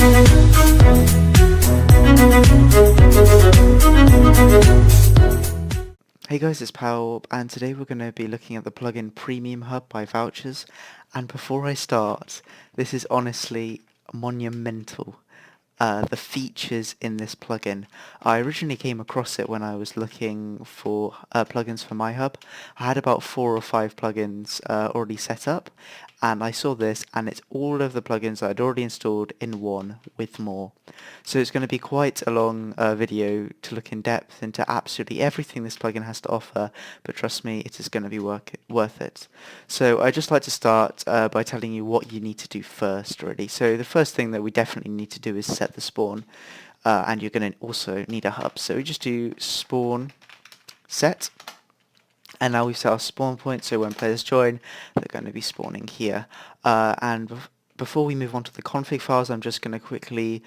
Hey guys, it's powerwarp, and today we're going to be looking at the plugin PremiumHub by Vouchers. And before I start, this is honestly monumental. The features in this plugin. I originally came across it when I was looking for plugins for my hub. I had about 4 or 5 plugins already set up, and I saw this, and it's all of the plugins I'd already installed in one with more. So it's going to be quite a long video to look in depth into absolutely everything this plugin has to offer, but trust me, it is going to be worth it. So I'd just like to start by telling you what you need to do first, really. So the first thing that we definitely need to do is set the spawn, and you're going to also need a hub. So we just do spawn set, and now we've set our spawn point, so when players join, they're going to be spawning here. Before we move on to the config files, I'm just going to quickly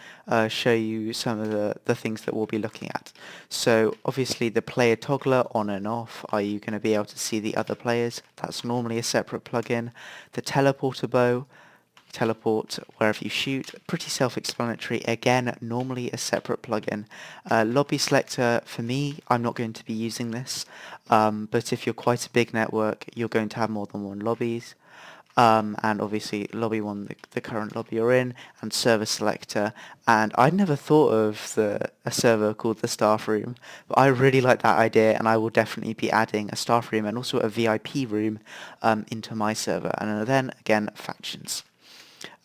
show you some of the things that we'll be looking at. So obviously the player toggler on and off, are you going to be able to see the other players? That's normally a separate plugin. The teleporter bow, teleport wherever you shoot, pretty self-explanatory, again normally a separate plugin. Lobby selector, for me, I'm not going to be using this, but if you're quite a big network, you're going to have more than one lobbies. And obviously lobby 1, the current lobby you're in, and server selector. And I'd never thought of a server called the staff room, but I really like that idea, and I will definitely be adding a staff room and also a VIP room into my server. And then again, factions.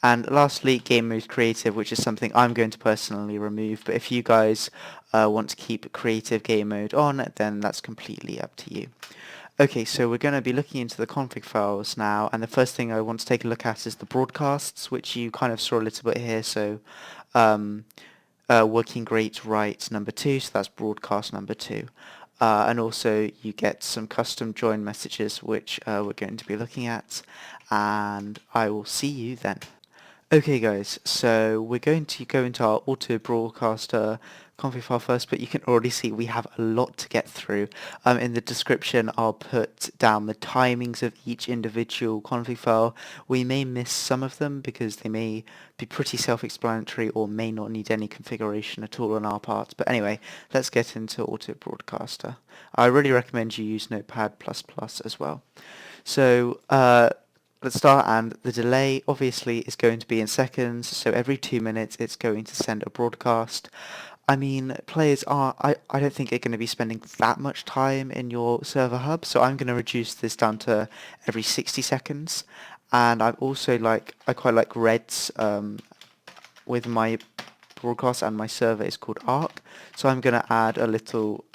And lastly, game mode creative, which is something I'm going to personally remove, but if you guys want to keep creative game mode on, then that's completely up to you. Okay, so we're going to be looking into the config files now, and the first thing I want to take a look at is the broadcasts, which you kind of saw a little bit here. So working great right number 2, so that's broadcast number 2. And also you get some custom join messages, which we're going to be looking at, and I will see you then. Okay guys, so we're going to go into our auto broadcaster config file first, but you can already see we have a lot to get through. In the description I'll put down the timings of each individual config file. We may miss some of them because they may be pretty self-explanatory or may not need any configuration at all on our part. But anyway, let's get into auto broadcaster. I really recommend you use Notepad++ as well. So let's start, and the delay obviously is going to be in seconds, so every 2 minutes it's going to send a broadcast. I mean, players I don't think they're going to be spending that much time in your server hub, so I'm going to reduce this down to every 60 seconds. And I quite like reds with my broadcast, and my server is called Arc, so I'm going to add a little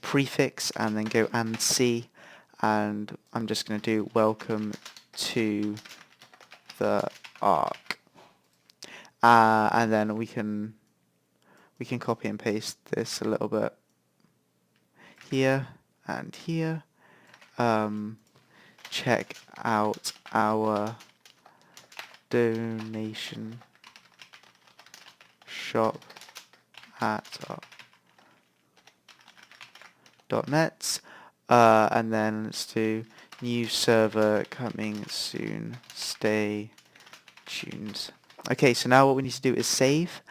prefix and then go and C. And I'm just going to do welcome to the Arc, and then we can copy and paste this a little bit here and here. Check out our donation shop at .net. And then let's do new server coming soon, stay tuned. Okay, so now what we need to do is save,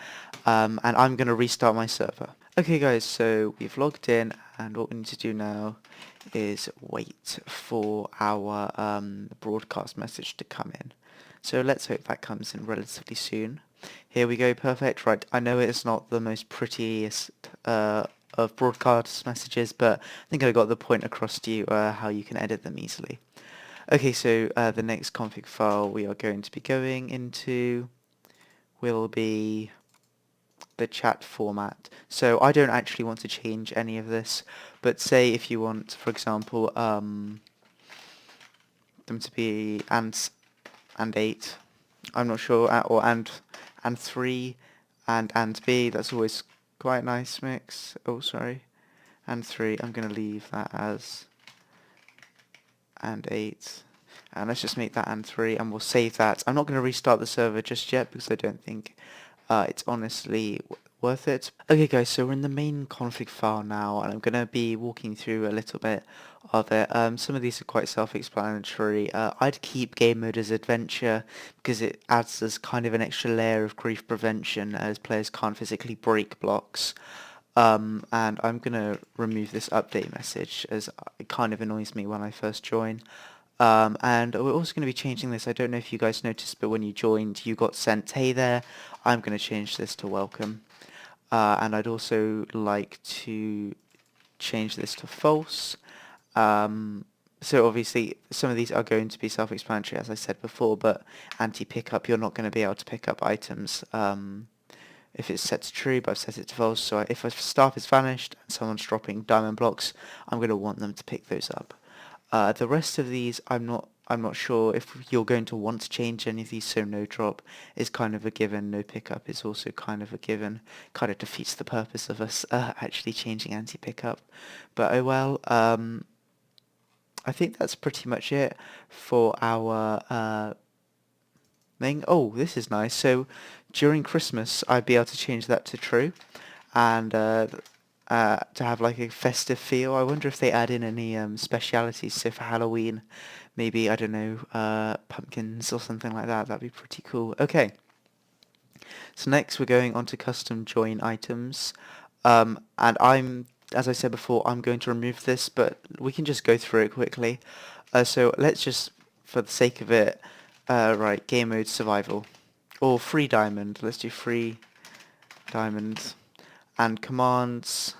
and I'm going to restart my server. Okay guys, so we've logged in, and what we need to do now is wait for our broadcast message to come in. So let's hope that comes in relatively soon. Here we go, perfect. Right, I know it's not the most prettiest of broadcast messages, but I think I got the point across to you how you can edit them easily. Okay, so the next config file we are going to be going into will be the chat format. So I don't actually want to change any of this, but say if you want, for example, them to be and 8, I'm not sure, or and 3 and B, that's always quite nice mix. Oh, sorry. And 3, I'm going to leave that as and 8. And let's just make that and 3, and we'll save that. I'm not going to restart the server just yet because I don't think it's honestly worth it. Okay guys, so we're in the main config file now, and I'm going to be walking through a little bit of it. Some of these are quite self-explanatory. I'd keep game mode as adventure because it adds as kind of an extra layer of grief prevention as players can't physically break blocks. And I'm going to remove this update message as it kind of annoys me when I first join. And we're also going to be changing this. I don't know if you guys noticed, but when you joined, you got sent, hey there. I'm going to change this to welcome. And I'd also like to change this to false. So obviously some of these are going to be self-explanatory, as I said before, but anti-pickup, you're not going to be able to pick up items if it's set to true, but I've set it to false. So if a staff is vanished and someone's dropping diamond blocks, I'm going to want them to pick those up. The rest of these, I'm not sure if you're going to want to change any of these. So no drop is kind of a given. No pickup is also kind of a given. Kind of defeats the purpose of us actually changing anti-pickup. But oh well. I think that's pretty much it for our thing. Oh, this is nice. So during Christmas, I'd be able to change that to true, and to have like a festive feel. I wonder if they add in any specialities. So for Halloween, maybe, I don't know, pumpkins or something like that. That'd be pretty cool. Okay. So next we're going on to custom join items. And as I said before, I'm going to remove this, but we can just go through it quickly. So let's just, for the sake of it, right, game mode survival. Or free diamond. Let's do free diamond. And commands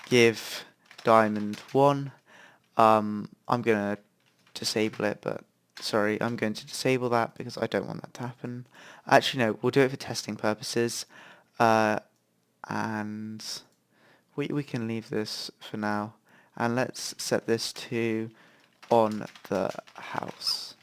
give diamond 1. I'm going to disable it, but sorry, I'm going to disable that because I don't want that to happen. Actually, no, we'll do it for testing purposes. And we can leave this for now. And let's set this to on the house.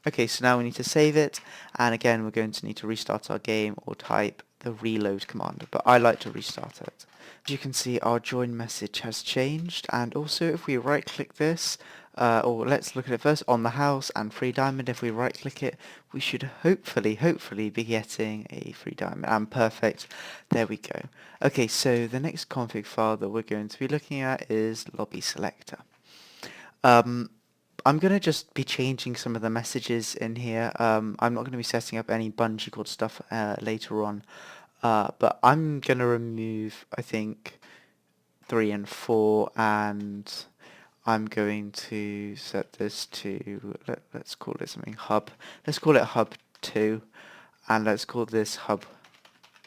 Okay, so now we need to save it, and again we're going to need to restart our game or type the reload command, but I like to restart it. As you can see, our join message has changed, and also if we right click this, or let's look at it first, on the house and free diamond, if we right click it, we should hopefully be getting a free diamond, and perfect, there we go. Okay, so the next config file that we're going to be looking at is lobby selector. I'm going to just be changing some of the messages in here. I'm not going to be setting up any Bungie code stuff later on. But I'm going to remove, I think, 3 and 4, and I'm going to set this to, let's call it something hub. Let's call it hub 2, and let's call this hub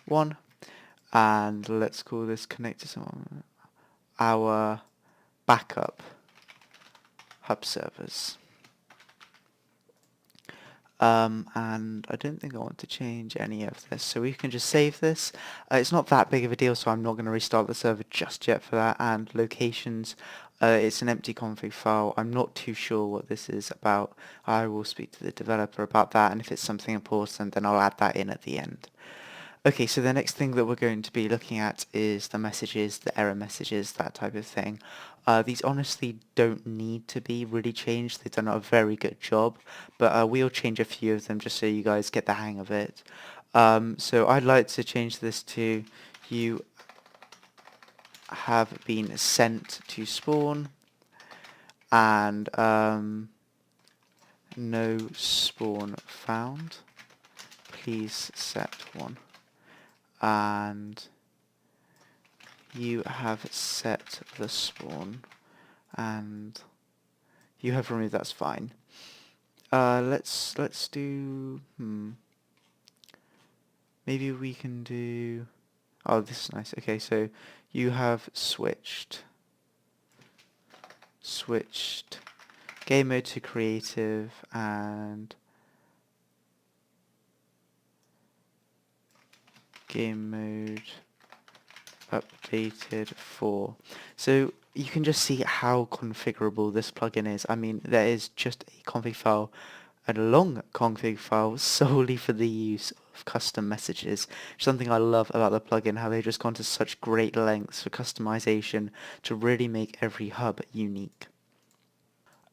1, and let's call this connect to someone, our backup hub servers. And I don't think I want to change any of this, so we can just save this. It's not that big of a deal, so I'm not going to restart the server just yet for that. And locations, it's an empty config file. I'm not too sure what this is about. I will speak to the developer about that, and if it's something important, then I'll add that in at the end. Okay, so the next thing that we're going to be looking at is the messages, the error messages, that type of thing. These honestly don't need to be really changed. They've done a very good job, but we'll change a few of them just so you guys get the hang of it. So I'd like to change this to you have been sent to spawn, and no spawn found. Please set 1. And you have set the spawn, and you have removed, that's fine. Let's do, maybe we can do, oh, this is nice. Okay, so you have switched game mode to creative, and game mode updated for. So you can just see how configurable this plugin is. I mean, there is just a config file, a long config file solely for the use of custom messages. Something I love about the plugin, how they've just gone to such great lengths for customization to really make every hub unique.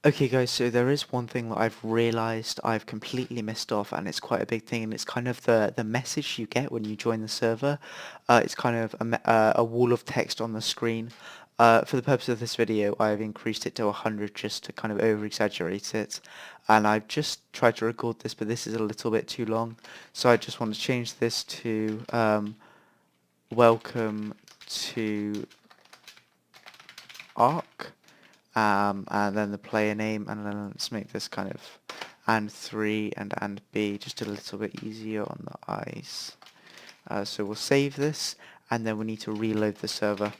Okay guys, so there is one thing that I've realized I've completely missed off, and it's quite a big thing, and it's kind of the message you get when you join the server. It's kind of a wall of text on the screen. For the purpose of this video, I've increased it to 100 just to kind of over-exaggerate it. And I've just tried to record this, but this is a little bit too long. So I just want to change this to welcome to Ark. And then the player name, and then let's make this kind of and 3 and B just a little bit easier on the eyes. So we'll save this, and then we need to reload the server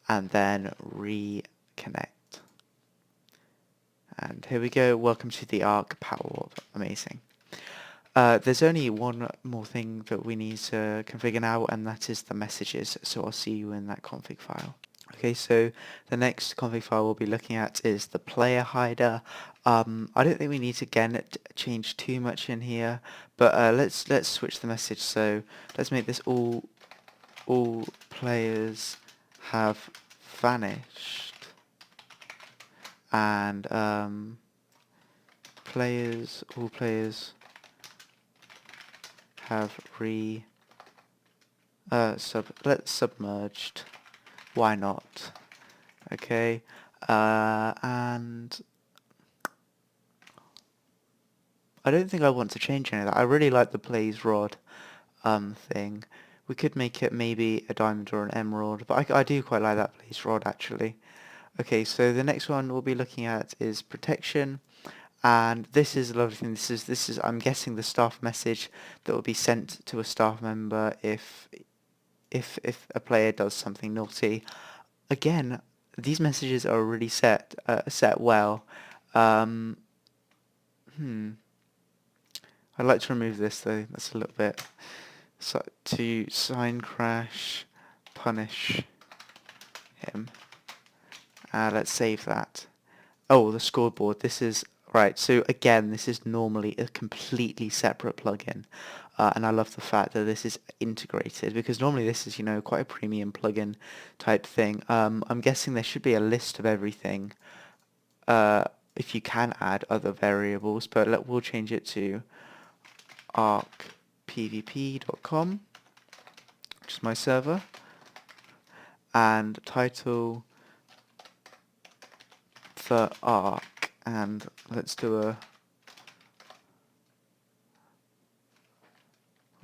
and then reconnect. And here we go, welcome to the Ark powerwarp. Amazing. There's only one more thing that we need to configure now, and that is the messages, so I'll see you in that config file. Okay, so the next config file we'll be looking at is the player hider. I don't think we need to again change too much in here, but let's switch the message. So let's make this all players have vanished, and all players have submerged. Why not? Okay, and I don't think I want to change any of that. I really like the blaze rod thing. We could make it maybe a diamond or an emerald, but I do quite like that blaze rod actually. Okay, so the next one we'll be looking at is protection, and this is a lovely thing. This is I'm guessing the staff message that will be sent to a staff member if a player does something naughty. Again, these messages are really set well. I'd like to remove this though. That's a little bit. So to sign crash, punish him. Let's save that. Oh, the scoreboard. This is right. So again, this is normally a completely separate plugin. And I love the fact that this is integrated, because normally this is, quite a premium plugin type thing. I'm guessing there should be a list of everything if you can add other variables, but we'll change it to arkpvp.com, which is my server, and title the Ark, and let's do a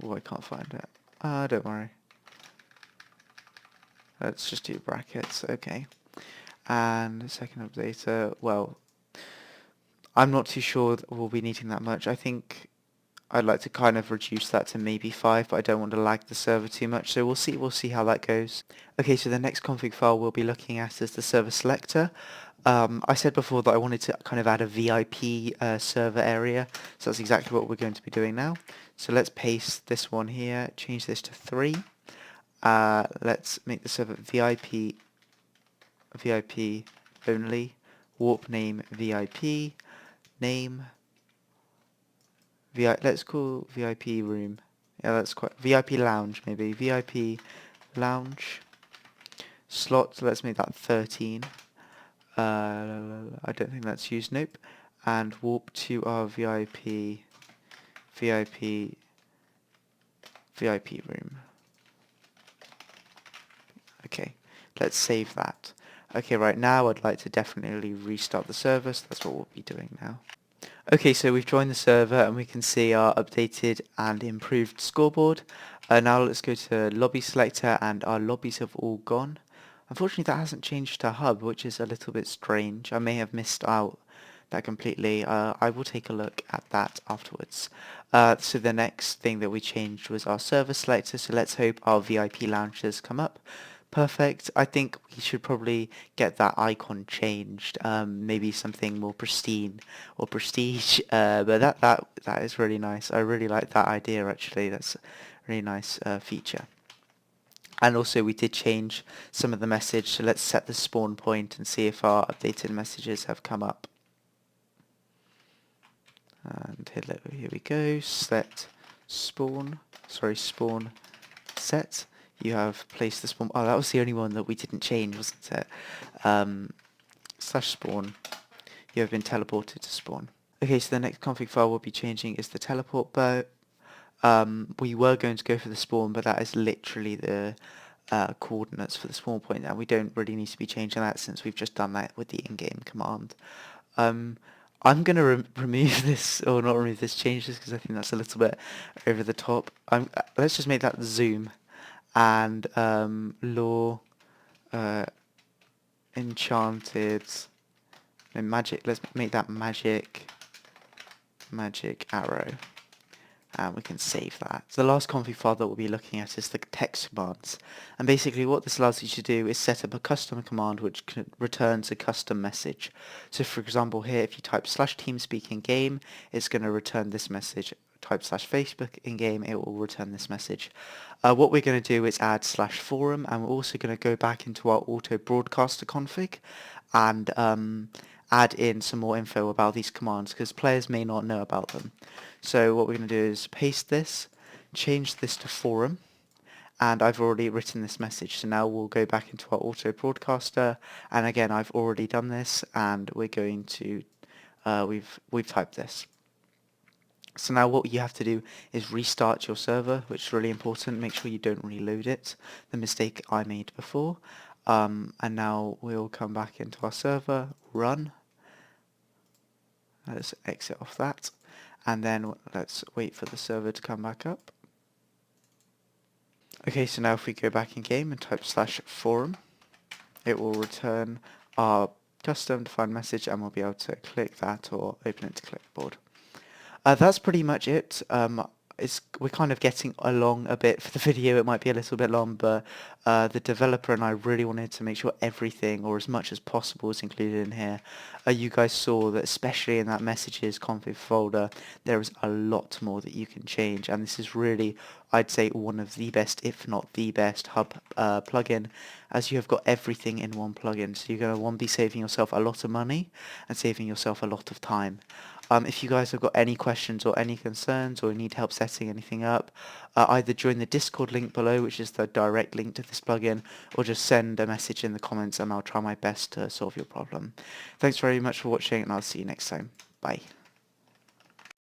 I can't find it. Don't worry. Let's just do brackets, okay. And second updater, well, I'm not too sure that we'll be needing that much. I think I'd like to kind of reduce that to maybe 5, but I don't want to lag the server too much, so we'll see how that goes. Okay, so the next config file we'll be looking at is the server selector. I said before that I wanted to kind of add a VIP server area, so that's exactly what we're going to be doing now. So let's paste this one here, change this to 3. Let's make the server VIP only, warp name VIP, name, let's call VIP room. Yeah, that's quite VIP lounge maybe. VIP lounge. Slot, let's make that 13. I don't think that's used, nope. And warp to our VIP room. Okay, let's save that. Okay, right now I'd like to definitely restart the server, so that's what we'll be doing now. Okay, so we've joined the server and we can see our updated and improved scoreboard. Now let's go to lobby selector, and our lobbies have all gone. Unfortunately that hasn't changed to hub, which is a little bit strange. I may have missed out that completely. I will take a look at that afterwards. So the next thing that we changed was our server selector, so let's hope our VIP lounges come up. Perfect. I think we should probably get that icon changed, maybe something more pristine or prestige, but that is really nice. I really like that idea actually. That's a really nice feature. And also we did change some of the message, so let's set the spawn point and see if our updated messages have come up. And here we go, set spawn set. You have placed the spawn. Oh, that was the only one that we didn't change, wasn't it? Slash spawn. you have been teleported to spawn. Okay, so the next config file we'll be changing is the teleport boat. We were going to go for the spawn, but that is literally the coordinates for the spawn point, and we don't really need to be changing that since we've just done that with the in-game command. I'm going to remove this, or not remove this, change this, because I think that's a little bit over the top. Let's just make that zoom, and law, enchanted, no, magic, let's make that magic arrow. And we can save that. So the last config file that we'll be looking at is the text commands. And basically what this allows you to do is set up a custom command which returns a custom message. So for example here, if you type /teamspeak in game, it's going to return this message. Type /Facebook in game, it will return this message. What we're going to do is add /forum, and we're also going to go back into our auto broadcaster config and add in some more info about these commands because players may not know about them. So what we're going to do is paste this, change this to forum, and I've already written this message. So now we'll go back into our auto broadcaster, and again I've already done this, and we're going to we've typed this. So now what you have to do is restart your server, which is really important. Make sure you don't reload it, the mistake I made before. And now we'll come back into our server, run. Let's exit off that, and then let's wait for the server to come back up. Okay, so now if we go back in game and type /forum, it will return our custom defined message, and we'll be able to click that or open it to clipboard. That's pretty much it. We're kind of getting along a bit for the video. It might be a little bit long, but the developer and I really wanted to make sure everything, or as much as possible, is included in here. You guys saw that, especially in that messages config folder, there is a lot more that you can change, and this is really, I'd say, one of the best, if not the best, hub plugin, as you have got everything in one plugin. So you're going to want to be saving yourself a lot of money and saving yourself a lot of time. If you guys have got any questions or any concerns or need help setting anything up, either join the Discord link below, which is the direct link to this plugin, or just send a message in the comments and I'll try my best to solve your problem. Thanks very much for watching, and I'll see you next time. Bye.